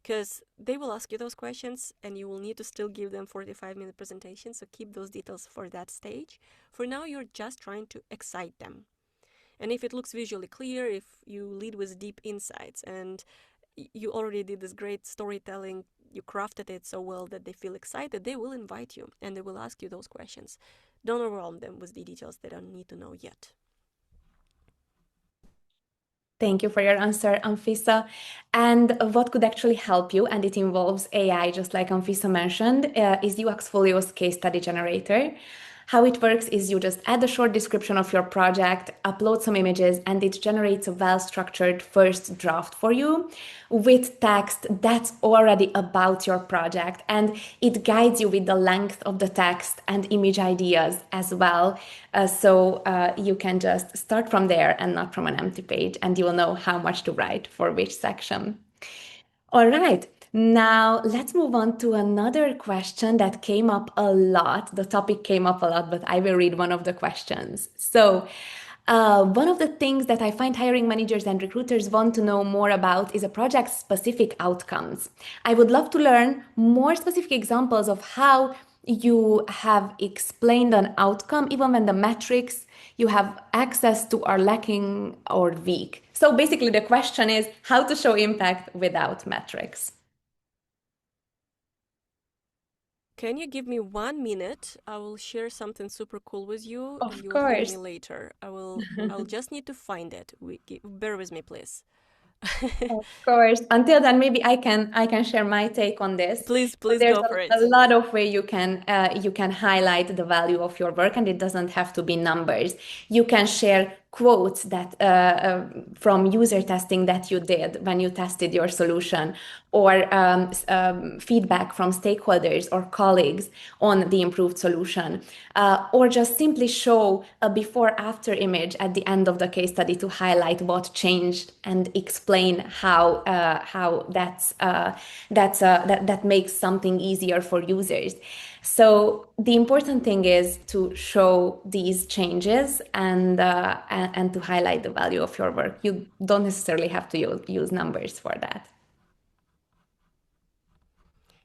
because they will ask you those questions and you will need to still give them 45-minute presentations. So keep those details for that stage. For now, you're just trying to excite them. And if it looks visually clear, if you lead with deep insights and you already did this great storytelling, you crafted it so well that they feel excited, they will invite you and they will ask you those questions. Don't overwhelm them with the details they don't need to know yet. Thank you for your answer, Anfisa. And what could actually help you, and it involves AI, just like Anfisa mentioned, is UXfolio's case study generator. How it works is you just add a short description of your project, upload some images, and it generates a well-structured first draft for you with text that's already about your project. And it guides you with the length of the text and image ideas as well. So you can just start from there and not from an empty page, and you will know how much to write for which section. All right. Now, let's move on to another question that came up a lot. The topic came up a lot, but I will read one of the questions. So, one of the things that I find hiring managers and recruiters want to know more about is a project specific outcomes. I would love to learn more specific examples of how you have explained an outcome, even when the metrics you have access to are lacking or weak. So basically, the question is how to show impact without metrics. Can you give me 1 minute? I will share something super cool with you and Of you will thank me course. later. I'll just need to find it. Bear with me, please. Of course. Until then, maybe I can share my take on this. So Please there's go for a it. lot of way you can highlight the value of your work, and it doesn't have to be numbers. You can share quotes that from user testing that you did when you tested your solution, or feedback from stakeholders or colleagues on the improved solution, or just simply show a before-after image at the end of the case study to highlight what changed and explain how that makes something easier for users. So the important thing is to show these changes and to highlight the value of your work. You don't necessarily have to use numbers for that.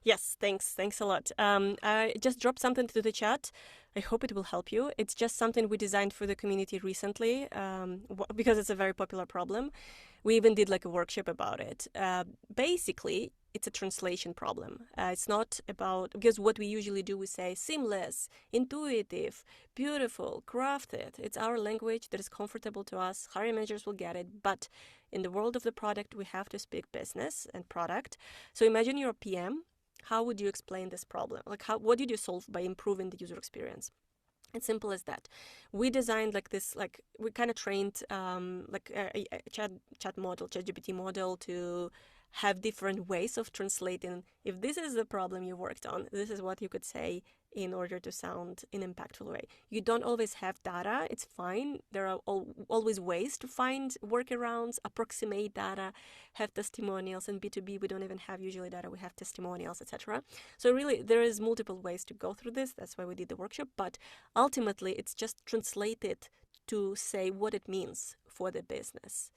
Yes, thanks. Thanks a lot. I just dropped something to the chat. I hope it will help you. It's just something we designed for the community recently because it's a very popular problem. We even did like a workshop about it. Basically, it's a translation problem. It's not about, because what we usually do, we say seamless, intuitive, beautiful, crafted. It's our language that is comfortable to us. Hiring managers will get it. But in the world of the product, we have to speak business and product. So imagine you're a PM. How would you explain this problem? Like, what did you solve by improving the user experience? It's simple as that. We designed like this, like we kind of trained like a chat model, ChatGPT model to have different ways of translating. If this is the problem you worked on, this is what you could say in order to sound in an impactful way. You don't always have data. It's fine. There are always ways to find workarounds, approximate data, have testimonials. In B2B, we don't even have usually data. We have testimonials, etc. So really, there is multiple ways to go through this. That's why we did the workshop. But ultimately, it's just translated to say what it means for the business.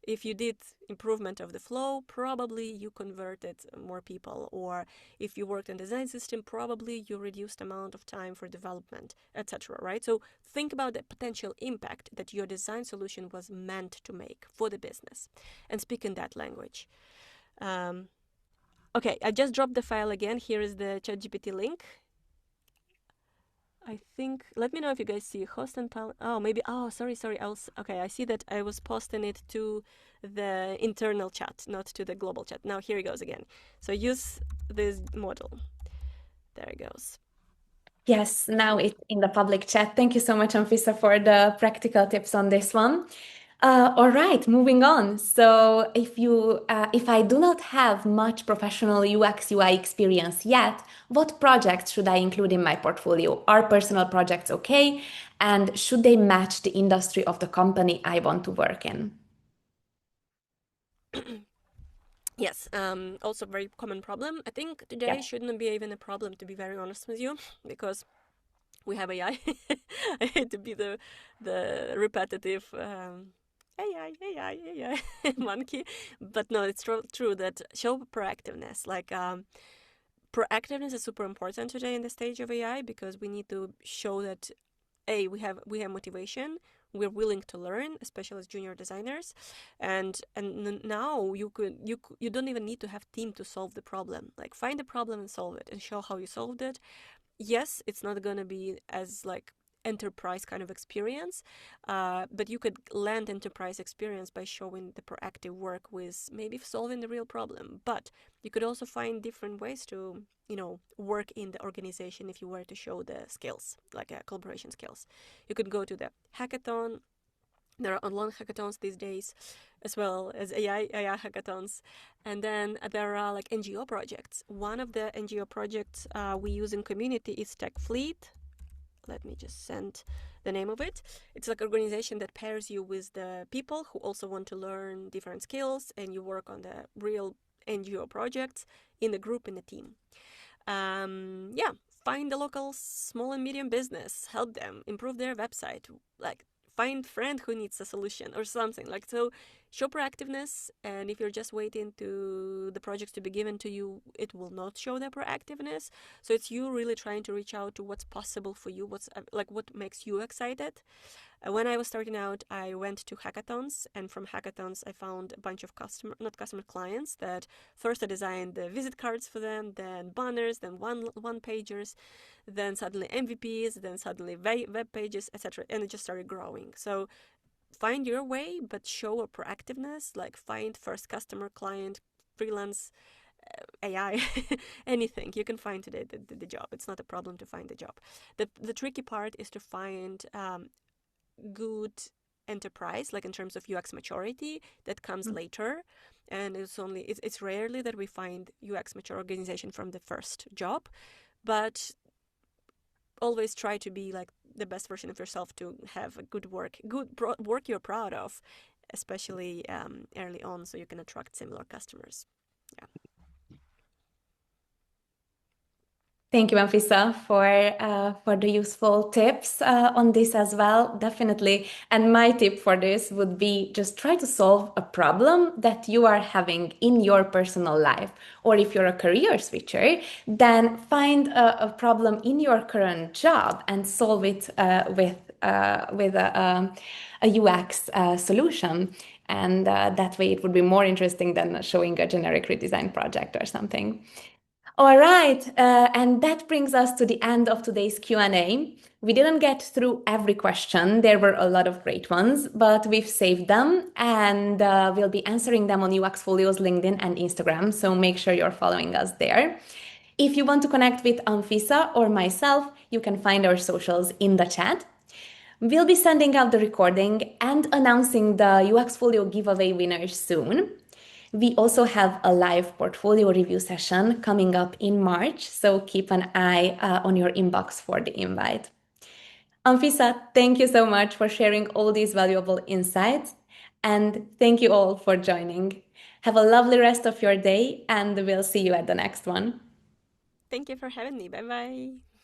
If you did improvement of the flow, probably you converted more people. Or if you worked on design system, probably you reduced amount of time for development, etc. Right? So think about the potential impact that your design solution was meant to make for the business, and speak in that language. Okay, I just dropped the file again. Here is the ChatGPT link. I think, let me know if you guys see host and maybe, sorry. Okay, I see that I was posting it to the internal chat, not to the global chat. Now here it goes again. So use this model. There it goes. Yes, now it's in the public chat. Thank you so much, Anfisa, for the practical tips on this one. All right, moving on. So if I do not have much professional UX UI experience yet, what projects should I include in my portfolio? Are personal projects okay? And should they match the industry of the company I want to work in? Yes, also very common problem. I think today Yep. shouldn't be even a problem, to be very honest with you, because we have AI. I hate to be the repetitive AI monkey, but no, it's true that show proactiveness. Like proactiveness is super important today in the stage of AI because we need to show that we have motivation, we're willing to learn, especially as junior designers, and now you don't even need to have team to solve the problem. Like find the problem and solve it and show how you solved it. Yes, it's not going to be as like enterprise kind of experience, but you could land enterprise experience by showing the proactive work with maybe solving the real problem. But you could also find different ways to work in the organization if you were to show the skills, like collaboration skills. You could go to the hackathon. There are online hackathons these days, as well as AI hackathons. And then there are like NGO projects. One of the NGO projects we use in community is Tech Fleet. Let me just send the name of it. It's like an organization that pairs you with the people who also want to learn different skills, and you work on the real NGO projects in the group, in the team. Yeah, find the local small and medium business, help them improve their website, like find friend who needs a solution or something. Like, so show proactiveness, and if you're just waiting to the projects to be given to you, it will not show the proactiveness. So it's you really trying to reach out to what's possible for you, what's like what makes you excited. When I was starting out, I went to hackathons, and from hackathons, I found a bunch of not customer clients that first I designed the visit cards for them, then banners, then one pagers, then suddenly MVPs, then suddenly web pages, etc. And it just started growing. So find your way, but show a proactiveness, like find first customer, client, freelance, AI, anything you can find today the job. It's not a problem to find the job. The tricky part is to find good enterprise, like in terms of UX maturity, that comes later. And it's rarely that we find UX mature organization from the first job, but always try to be like the best version of yourself, to have a good work you're proud of, especially early on, so you can attract similar customers. Yeah. Thank you, Anfisa, for the useful tips on this as well. Definitely. And my tip for this would be just try to solve a problem that you are having in your personal life. Or if you're a career switcher, then find a problem in your current job and solve it with a UX solution. And that way it would be more interesting than showing a generic redesign project or something. All right, and that brings us to the end of today's Q&A. We didn't get through every question. There were a lot of great ones, but we've saved them and we'll be answering them on UXfolio's LinkedIn and Instagram, so make sure you're following us there. If you want to connect with Anfisa or myself, you can find our socials in the chat. We'll be sending out the recording and announcing the UXfolio giveaway winners soon. We also have a live portfolio review session coming up in March, so keep an eye on your inbox for the invite. Anfisa, thank you so much for sharing all these valuable insights, and thank you all for joining. Have a lovely rest of your day, and we'll see you at the next one. Thank you for having me. Bye bye.